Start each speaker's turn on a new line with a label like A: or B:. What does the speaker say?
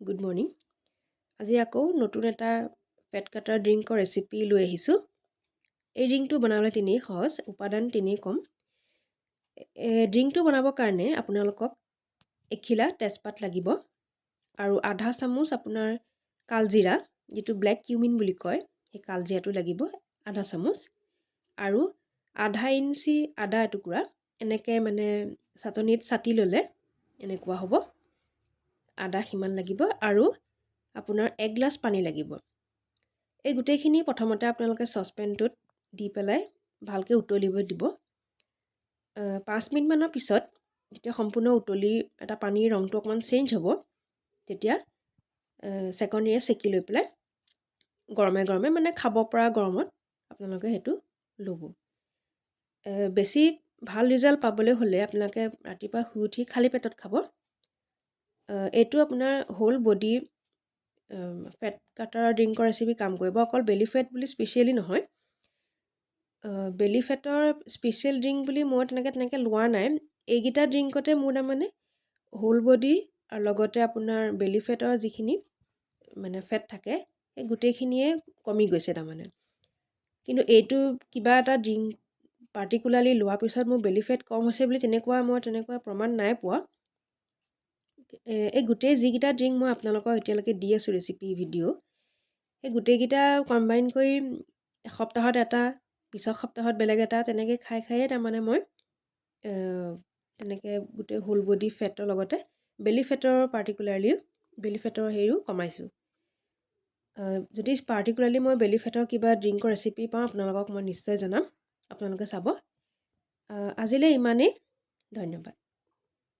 A: Good morning. আজি আকৌ নতুন এটা ফেট কাটাৰ ড্ৰিংকৰ ৰেচিপি লৈ আহিছোঁ। এই ড্ৰিংকটো বনাবলৈ তেনেই সহজ, উপাদান তেনেই কম। ড্ৰিংকটো বনাবৰ কাৰণে আপোনালোকক এখিলা তেজপাত লাগিব আৰু আধা চামুচ আপোনাৰ কালজিৰা, যিটো ব্লেক কিউমিন বুলি কয়, সেই কালজিৰাটো লাগিব আধা চামুচ, আৰু আধা ইঞ্চি আদা এটুকুৰা এনেকৈ চাটনিত চাটি ল'লে এনেকুৱা হ'ব। আদা সিমান লাগিব আৰু আপোনাৰ 1 গ্লাছ পানী লাগিব। এই গোটেইখিনি প্ৰথমতে আপোনালোকে চচপেনটোত দি পেলাই ভালকৈ উতলিব দিব। 5 মিনিটমানৰ পিছত যেতিয়া সম্পূৰ্ণ উতলি এটা পানীৰ ৰংটো অকণমান চেঞ্জ হ'ব, তেতিয়া চেকনিৰে চেকি লৈ পেলাই গৰমে গৰমে খাব পৰা গৰমত আপোনালোকে সেইটো ল'ব। বেছি ভাল ৰিজাল্ট পাবলৈ হ'লে আপোনালোকে ৰাতিপুৱা শুই উঠি খালী পেটত খাব। এইটো আপোনাৰ হোল বডি ফেট কাটাৰ ড্ৰিংকৰ ৰেচিপি কাম কৰিব। অকল বেলি ফেট বুলি স্পেচিয়েলি নহয়, বেলি ফেটৰ স্পেচিয়েল ড্ৰিংক বুলি মই তেনেকৈ লোৱা নাই। এইকেইটা ড্ৰিংকতে মোৰ হোল বডি আৰু লগতে আপোনাৰ বেলি ফেটৰ যিখিনি ফেট থাকে সেই গোটেইখিনিয়ে কমি গৈছে কিন্তু এইটো কিবা এটা ড্ৰিংক পাৰ্টিকুলাৰলি লোৱাৰ পিছত মোৰ বেলি ফেট কম হৈছে বুলি তেনেকুৱা প্ৰমাণ নাই পোৱা। এই গোটেই যিকেইটা ড্ৰিংক মই আপোনালোকক এতিয়ালৈকে দি আছোঁ ৰেচিপি ভিডিঅ', সেই গোটেইকেইটা কম্বাইন কৰি এসপ্তাহত এটা, পিছৰ সপ্তাহত বেলেগ এটা, তেনেকৈ খায়ে মই তেনেকৈ গোটেই হোল বডি ফেটৰ লগতে বেলি ফেটৰ বেলি ফেটৰ হেৰিও কমাইছোঁ। যদি পাৰ্টিকুলাৰলি মই বেলি ফেটৰ কিবা ড্ৰিংকৰ ৰেচিপি পাওঁ আপোনালোকক মই নিশ্চয় জনাম, আপোনালোকে চাব। আজিলৈ ইমানেই, ধন্যবাদ।